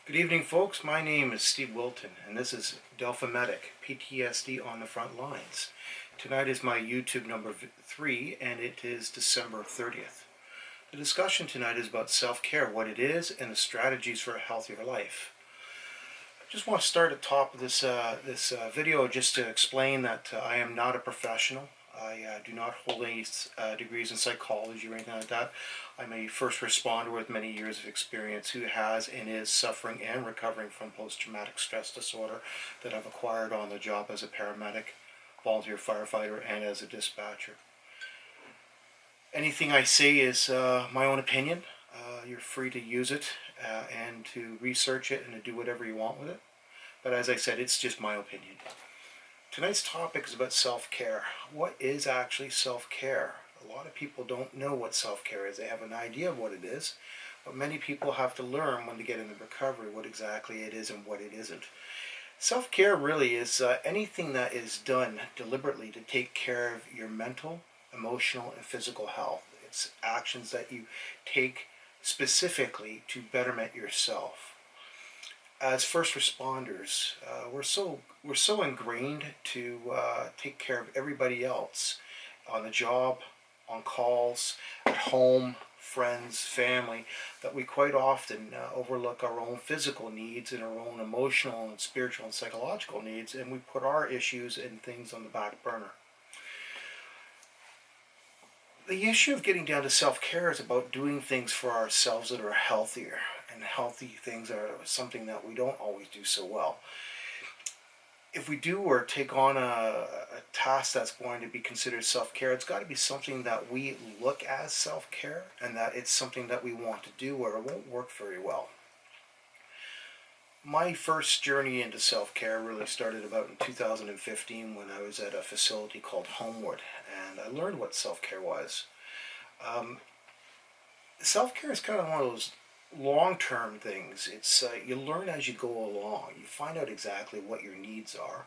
Good evening, folks. My name is Steve Wilton, and this is Delpha Medic, PTSD on the front lines. Tonight is my YouTube number 3, and it is December 30th. The discussion tonight is about self-care, what it is, and the strategies for a healthier life. I just want to start at the top of this video just to explain that I am not a professional. I do not hold any degrees in psychology or anything like that. I'm a first responder with many years of experience who has and is suffering and recovering from post-traumatic stress disorder that I've acquired on the job as a paramedic, volunteer firefighter, and as a dispatcher. Anything I say is my own opinion. You're free to use it and to research it and to do whatever you want with it. But as I said, it's just my opinion. Tonight's topic is about self-care. What is actually self-care? A lot of people don't know what self-care is. They have an idea of what it is, but many people have to learn when they get into recovery what exactly it is and what it isn't. Self-care really is anything that is done deliberately to take care of your mental, emotional, and physical health. It's actions that you take specifically to betterment yourself. As first responders, we're so ingrained to take care of everybody else on the job, on calls, at home, friends, family, that we quite often overlook our own physical needs and our own emotional and spiritual and psychological needs, and we put our issues and things on the back burner. The issue of getting down to self-care is about doing things for ourselves that are healthier, and healthy things are something that we don't always do so well. If we do or take on a task that's going to be considered self-care, it's got to be something that we look as self-care and that it's something that we want to do or it won't work very well. My first journey into self-care really started about in 2015 when I was at a facility called Homeward, and I learned what self-care was. Self-care is kind of one of those long-term things. It's you learn as you go along. You find out exactly what your needs are,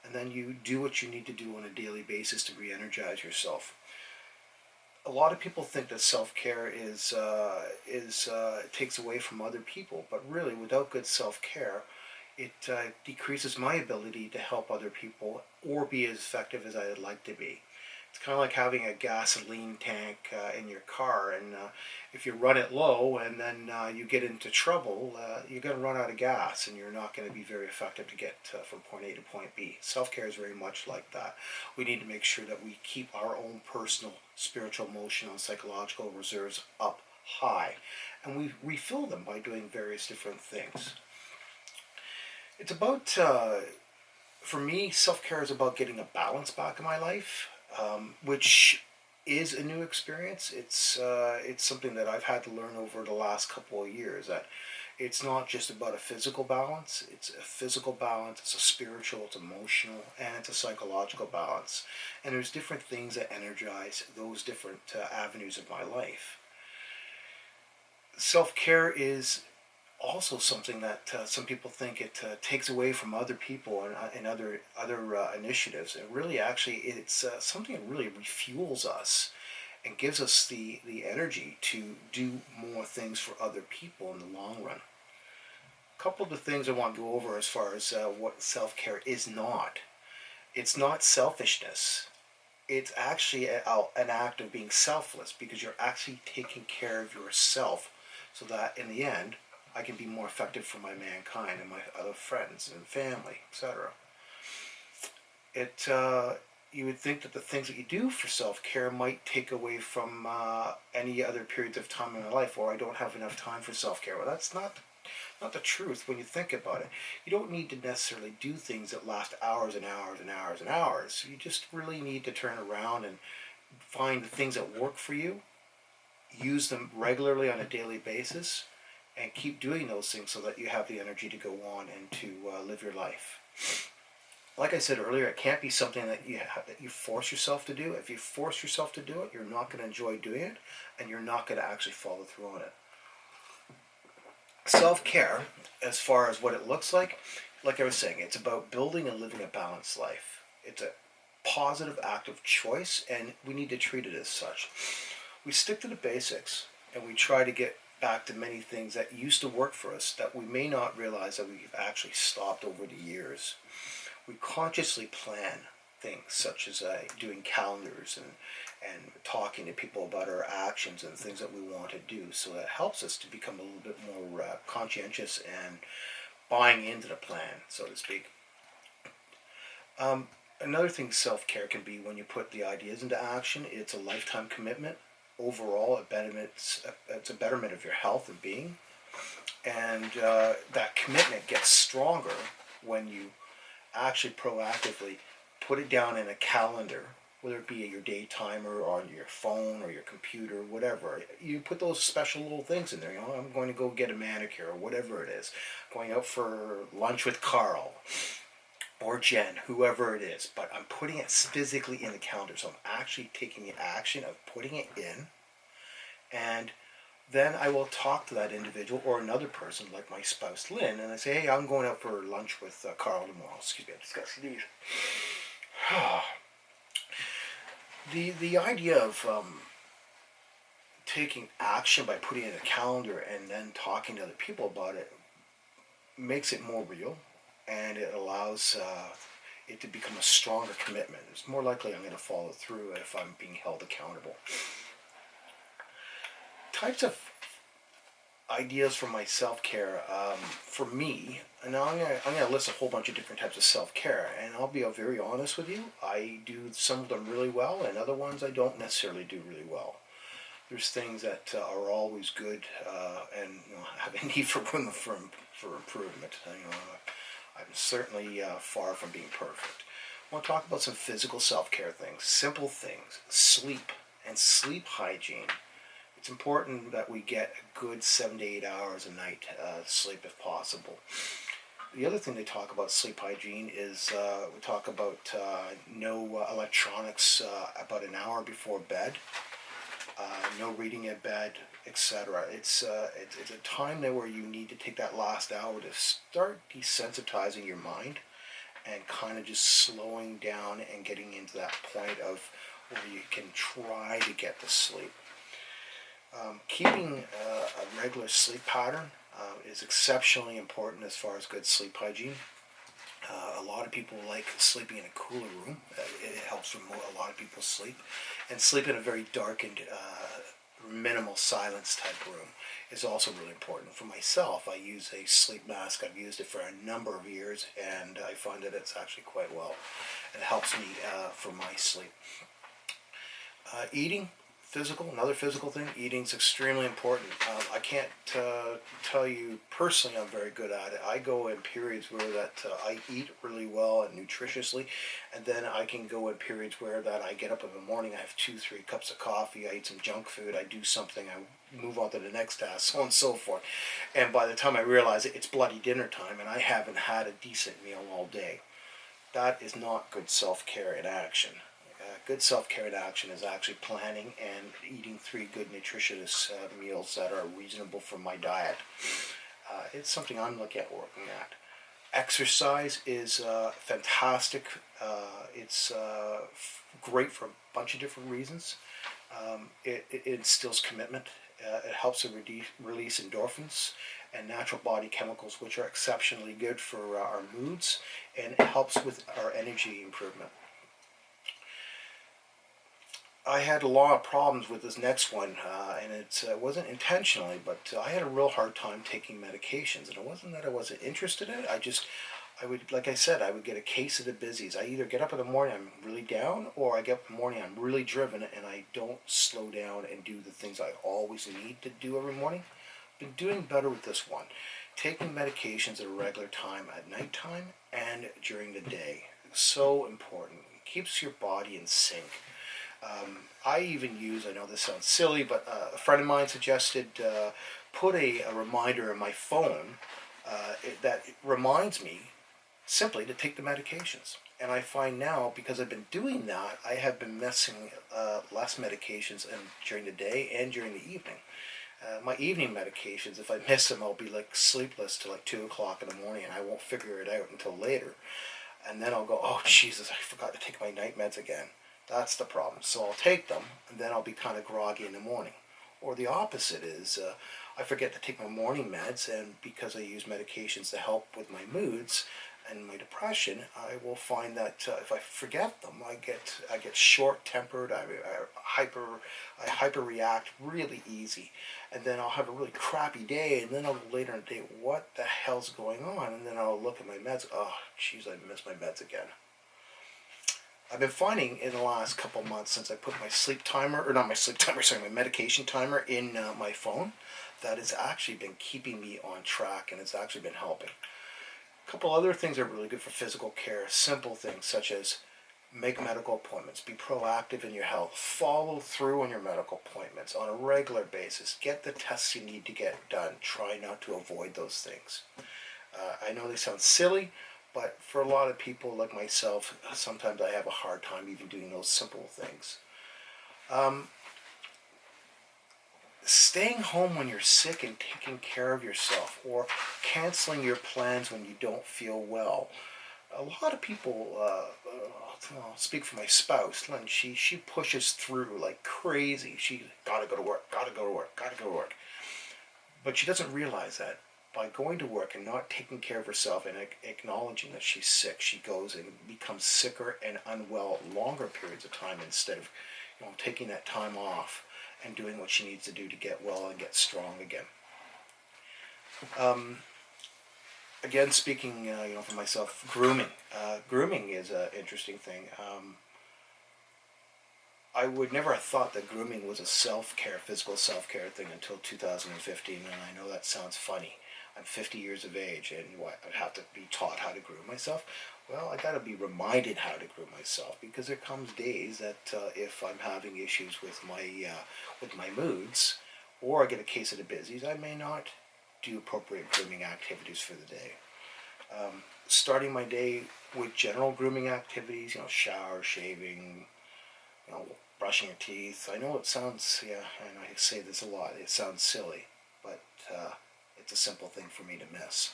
and then you do what you need to do on a daily basis to re-energize yourself. A lot of people think that self-care takes away from other people, but really, without good self-care, it decreases my ability to help other people or be as effective as I'd like to be. It's kind of like having a gasoline tank in your car, and if you run it low and then you get into trouble, you're going to run out of gas and you're not going to be very effective to get from point A to point B. Self-care is very much like that. We need to make sure that we keep our own personal, spiritual, emotional, and psychological reserves up high, and we refill them by doing various different things. It's about, for me, self-care is about getting a balance back in my life. Which is a new experience. It's something that I've had to learn over the last couple of years, that it's not just about a physical balance. It's a physical balance, it's a spiritual, it's emotional, and it's a psychological balance. And there's different things that energize those different avenues of my life. Self-care is also something that some people think it takes away from other people and other initiatives. And really, actually, it's something that really refuels us and gives us the energy to do more things for other people in the long run. A couple of the things I want to go over as far as what self-care is not. It's not selfishness. It's actually an act of being selfless, because you're actually taking care of yourself so that in the end I can be more effective for my mankind and my other friends and family, etc. You would think that the things that you do for self-care might take away from any other periods of time in my life, or I don't have enough time for self-care. Well, that's not the truth when you think about it. You don't need to necessarily do things that last hours and hours and hours and hours. You just really need to turn around and find the things that work for you, use them regularly on a daily basis, and keep doing those things so that you have the energy to go on and to live your life. Like I said earlier, it can't be something that you force yourself to do. If you force yourself to do it, you're not going to enjoy doing it, and you're not going to actually follow through on it. Self-care, as far as what it looks like I was saying, it's about building and living a balanced life. It's a positive act of choice, and we need to treat it as such. We stick to the basics, and we try to get back to many things that used to work for us that we may not realize that we've actually stopped over the years. We consciously plan things such as doing calendars and talking to people about our actions and things that we want to do. So that helps us to become a little bit more conscientious and buying into the plan, so to speak. Another thing self-care can be when you put the ideas into action. It's a lifetime commitment. Overall, it's a betterment of your health and being. And that commitment gets stronger when you actually proactively put it down in a calendar, whether it be your day timer or on your phone or your computer, whatever. You put those special little things in there. You know, I'm going to go get a manicure or whatever it is. Going out for lunch with Carl or Jen, whoever it is. But I'm putting it physically in the calendar. So I'm actually taking the action of putting it in, and then I will talk to that individual or another person like my spouse Lynn, and I say, hey, I'm going out for lunch with Carl tomorrow. Excuse me, I just got to sneeze. The idea of taking action by putting it in a calendar and then talking to other people about it makes it more real, and it allows it to become a stronger commitment. It's more likely I'm going to follow through if I'm being held accountable. Types of ideas for my self-care, for me, and now I'm gonna list a whole bunch of different types of self-care, and I'll be very honest with you. I do some of them really well, and other ones I don't necessarily do really well. There's things that are always good, and have a need for room for improvement. I'm certainly far from being perfect. I want to talk about some physical self-care things, simple things, sleep and sleep hygiene. It's important that we get a good 7 to 8 hours a night sleep if possible. The other thing they talk about sleep hygiene is we talk about no electronics about an hour before bed, no reading at bed, etc. It's a time there where you need to take that last hour to start desensitizing your mind and kind of just slowing down and getting into that point of where you can try to get to sleep. Keeping a regular sleep pattern is exceptionally important as far as good sleep hygiene. A lot of people like sleeping in a cooler room. It helps promote a lot of people's sleep. And sleep in a very darkened, minimal silence type room is also really important. For myself, I use a sleep mask. I've used it for a number of years, and I find that it's actually quite well. It helps me for my sleep. Eating. Another physical thing, eating's extremely important. I can't tell you personally I'm very good at it. I go in periods where that I eat really well and nutritiously, and then I can go in periods where that I get up in the morning, I have 2-3 cups of coffee, I eat some junk food, I do something, I move on to the next task, so on and so forth. And by the time I realize it's bloody dinner time and I haven't had a decent meal all day. That is not good self-care in action. Good self-care in action is actually planning and eating 3 good nutritious meals that are reasonable for my diet. It's something I'm looking at working at. Exercise is fantastic. It's great for a bunch of different reasons. It instills commitment. It helps to release endorphins and natural body chemicals, which are exceptionally good for our moods, and it helps with our energy improvement. I had a lot of problems with this next one, and it wasn't intentionally, but I had a real hard time taking medications, and it wasn't that I wasn't interested in it. I would, like I said, I would get a case of the busies. I either get up in the morning, I'm really down, or I get up in the morning, I'm really driven, and I don't slow down and do the things I always need to do every morning. I've been doing better with this one. Taking medications at a regular time at nighttime and during the day. So important. It keeps your body in sync. I even use, I know this sounds silly, but a friend of mine suggested put a reminder in my phone that reminds me simply to take the medications. And I find now, because I've been doing that, I have been missing less medications during the day and during the evening. My evening medications, if I miss them, I'll be like sleepless till like 2 o'clock in the morning, and I won't figure it out until later. And then I'll go, oh Jesus, I forgot to take my night meds again. That's the problem. So I'll take them, and then I'll be kind of groggy in the morning. Or the opposite is I forget to take my morning meds, and because I use medications to help with my moods and my depression, I will find that if I forget them, I get short tempered. I hyper react really easy, and then I'll have a really crappy day, and then I'll go later in the day, what the hell's going on? And then I'll look at my meds. Oh, jeez, I missed my meds again. I've been finding in the last couple months since I put my sleep timer, or not my sleep timer, sorry, my medication timer in my phone, that it's actually been keeping me on track, and it's actually been helping. A couple other things that are really good for physical care, simple things such as make medical appointments, be proactive in your health, follow through on your medical appointments on a regular basis, get the tests you need to get done, try not to avoid those things. I know they sound silly, but for a lot of people like myself, sometimes I have a hard time even doing those simple things. Staying home when you're sick and taking care of yourself, or canceling your plans when you don't feel well. A lot of people, I'll speak for my spouse, Lynn, she pushes through like crazy. She gotta go to work, gotta go to work, gotta go to work. But she doesn't realize that by going to work and not taking care of herself and acknowledging that she's sick, she goes and becomes sicker and unwell longer periods of time instead of taking that time off and doing what she needs to do to get well and get strong again. Again, speaking for myself, grooming. Grooming is an interesting thing. I would never have thought that grooming was a self-care, physical self-care thing until 2015, and I know that sounds funny. I'm 50 years of age, and what, I'd have to be taught how to groom myself? Well, I gotta be reminded how to groom myself, because there comes days that if I'm having issues with my moods, or I get a case of the busies, I may not do appropriate grooming activities for the day. Starting my day with general grooming activities, shower, shaving, brushing your teeth. I know it sounds, and I say this a lot, it sounds silly, but it's a simple thing for me to miss.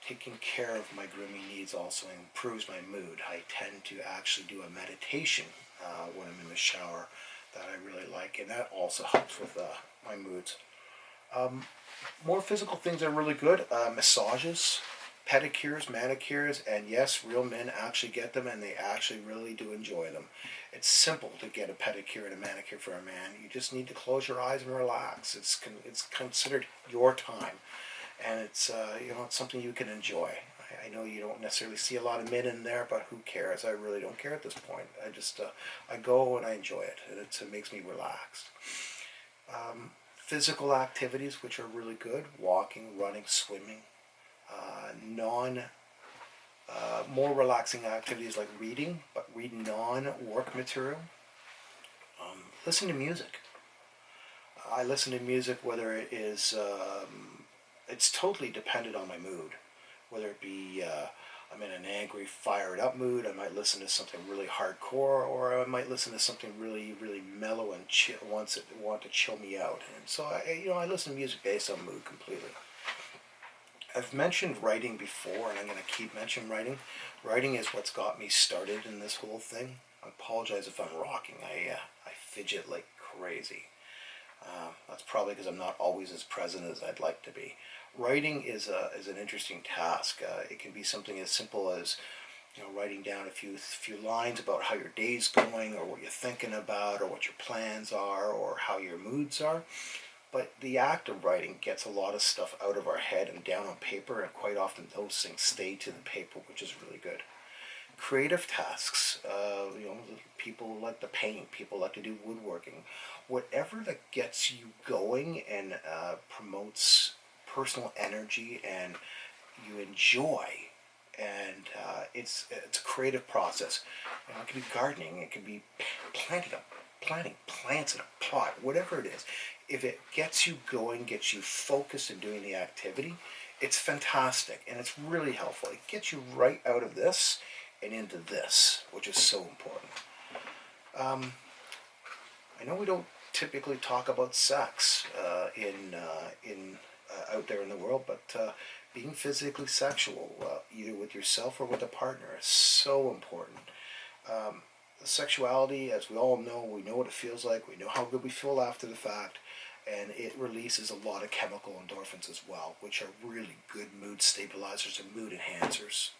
Taking care of my grooming needs also improves my mood. I tend to actually do a meditation when I'm in the shower that I really like, and that also helps with my moods. More physical things are really good. Massages, pedicures, manicures, and yes, real men actually get them, and they actually really do enjoy them. It's simple to get a pedicure and a manicure for a man. You just need to close your eyes and relax. It's considered your time, and it's something you can enjoy. I know you don't necessarily see a lot of men in there, but who cares? I really don't care at this point. I go and I enjoy it, and it makes me relaxed. Physical activities which are really good: walking, running, swimming. More relaxing activities like reading, but read non-work material. Listen to music. I listen to music whether it is, it's totally dependent on my mood. Whether it be I'm in an angry, fired up mood, I might listen to something really hardcore, or I might listen to something really, really mellow and want to chill me out. And so I listen to music based on mood completely. I've mentioned writing before, and I'm going to keep mentioning writing. Writing is what's got me started in this whole thing. I apologize if I'm rocking. I fidget like crazy. That's probably because I'm not always as present as I'd like to be. Writing is an interesting task. It can be something as simple as writing down a few lines about how your day's going, or what you're thinking about, or what your plans are, or how your moods are. But the act of writing gets a lot of stuff out of our head and down on paper, and quite often those things stay to the paper, which is really good. Creative tasks, people like to paint, people like to do woodworking. Whatever that gets you going and promotes personal energy and you enjoy, and it's a creative process. It can be gardening, it can be planting plants in a pot, whatever it is. If it gets you going, gets you focused in doing the activity, it's fantastic, and it's really helpful. It gets you right out of this and into this, which is so important. I know we don't typically talk about sex out there in the world, but being physically sexual, either with yourself or with a partner, is so important. sexuality, as we all know, we know what it feels like, we know how good we feel after the fact, and it releases a lot of chemical endorphins as well, which are really good mood stabilizers and mood enhancers.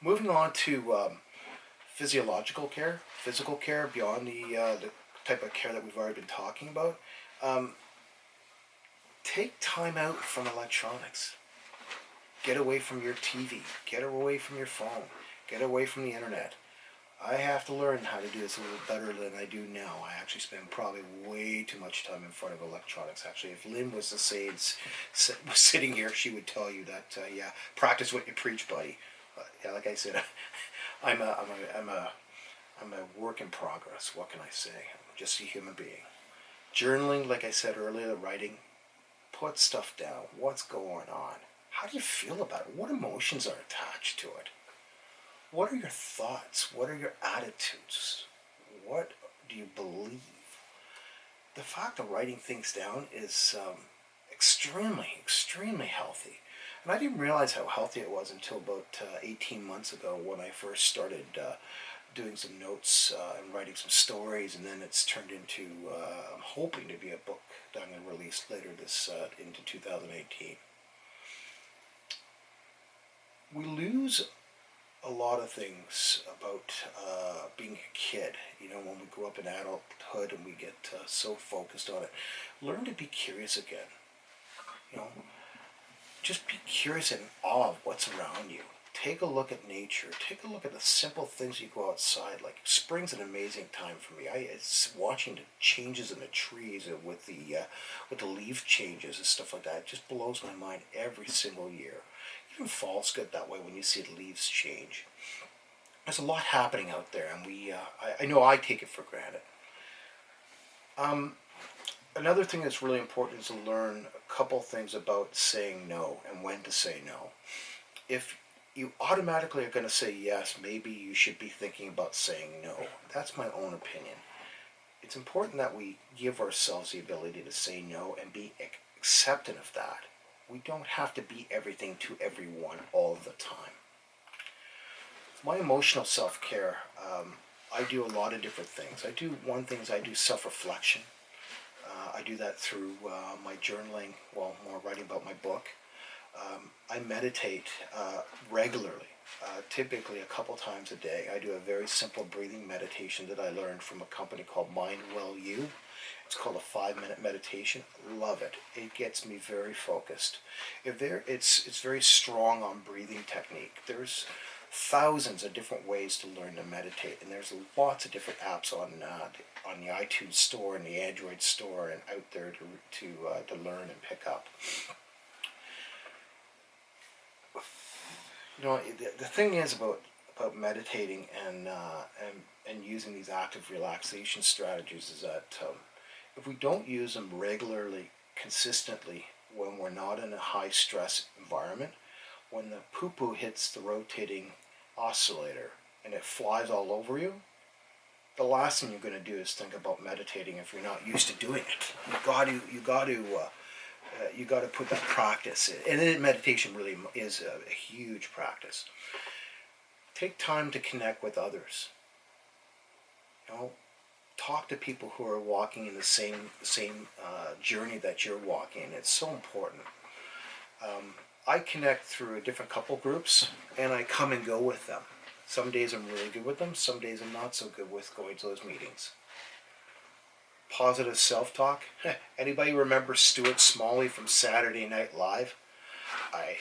Moving on to physiological care, physical care beyond the type of care that we've already been talking about. Um, Take time out from electronics. Get away from your TV. Get away from your phone. Get away from the internet. I have to learn how to do this a little better than I do now. I actually spend probably way too much time in front of electronics. Actually, if Lynn was to say was sitting here, she would tell you that yeah, practice what you preach, buddy. Yeah, like I said, I'm a work in progress. What can I say? I'm just a human being. Journaling, like I said earlier, writing, put stuff down. What's going on? How do you feel about it? What emotions are attached to it? What are your thoughts? What are your attitudes? What do you believe? The fact of writing things down is extremely healthy. And I didn't realize how healthy it was until about 18 months ago when I first started doing some notes and writing some stories, and then it's turned into, I'm hoping to be a book that I'm going to release later this into 2018. We lose a lot of things about being a kid. You know, when we grow up in adulthood and we get so focused on it. Learn to be curious again. You know, just be curious and in awe of what's around you. Take a look at nature. Take a look at the simple things you go outside. Like spring's an amazing time for me. It's watching the changes in the trees and with the leaf changes and stuff like that. It just blows my mind every single year. Even fall's good that way when you see the leaves change. There's a lot happening out there, and I know I take it for granted. Another thing that's really important is to learn a couple things about saying no and when to say no. If you automatically are going to say yes, maybe you should be thinking about saying no. That's my own opinion. It's important that we give ourselves the ability to say no and be accepting of that. We don't have to be everything to everyone all the time. My emotional self-care, I do a lot of different things. One thing is I do self-reflection. I do that through my journaling, well, more writing about my book. I meditate regularly, typically a couple times a day. I do a very simple breathing meditation that I learned from a company called Mind Well You. It's called a 5-minute meditation. Love it. It gets me very focused. It's very strong on breathing technique. There's thousands of different ways to learn to meditate, and there's lots of different apps on the iTunes store and the Android store and out there to learn and pick up. You know, the thing is about meditating and using these active relaxation strategies is that if we don't use them regularly, consistently, when we're not in a high stress environment, when the poo-poo hits the rotating oscillator and it flies all over you, the last thing you're going to do is think about meditating if you're not used to doing it. You got to put that practice in. And then meditation really is a huge practice. Take time to connect with others. You know, talk to people who are walking in the same journey that you're walking. It's so important. I connect through different couple groups, and I come and go with them. Some days I'm really good with them. Some days I'm not so good with going to those meetings. Positive self-talk. Anybody remember Stuart Smalley from Saturday Night Live? I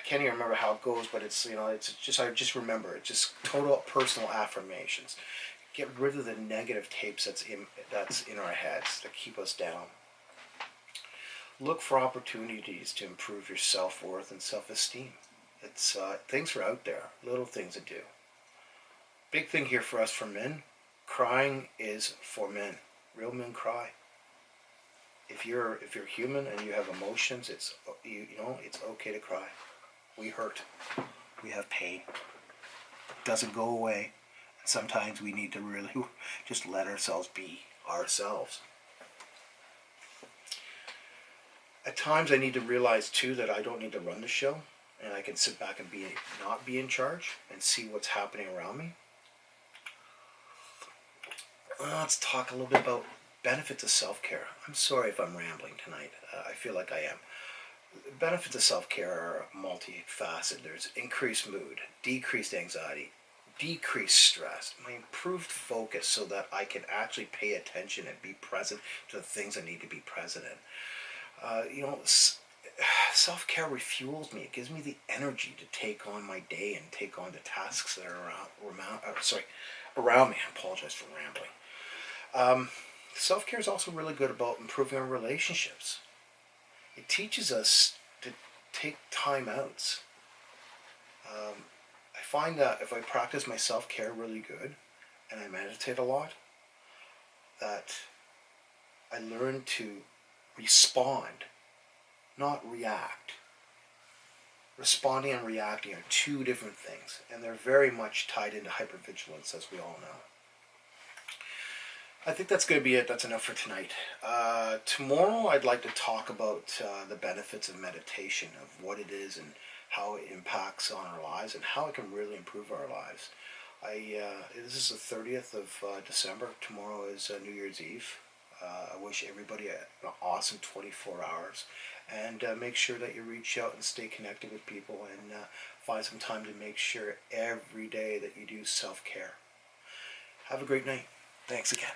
can't even remember how it goes, but it's I just remember it. Just total personal affirmations. Get rid of the negative tapes that's in our heads that keep us down. Look for opportunities to improve your self-worth and self-esteem. It's things are out there, little things to do. Big thing here for us for men. Crying is for men. Real men cry. If you're human and you have emotions, it's okay to cry. We hurt. We have pain. It doesn't go away. And sometimes we need to really just let ourselves be ourselves. At times I need to realize too that I don't need to run the show and I can sit back and not be in charge and see what's happening around me. Let's talk a little bit about benefits of self-care. I'm sorry if I'm rambling tonight. I feel like I am. Benefits of self-care are multifaceted. There's increased mood, decreased anxiety, decreased stress, my improved focus so that I can actually pay attention and be present to the things I need to be present in. Self-care refuels me. It gives me the energy to take on my day and take on the tasks that are around me. I apologize for rambling. Self-care is also really good about improving our relationships. It teaches us to take time outs. I find that if I practice my self-care really good and I meditate a lot, that I learn to respond, not react. Responding and reacting are two different things, and they're very much tied into hypervigilance, as we all know. I think that's going to be it. That's enough for tonight. Tomorrow I'd like to talk about the benefits of meditation, of what it is and how it impacts on our lives and how it can really improve our lives. This is the 30th of December. Tomorrow is New Year's Eve. I wish everybody an awesome 24 hours. And make sure that you reach out and stay connected with people and find some time to make sure every day that you do self-care. Have a great night. Thanks again.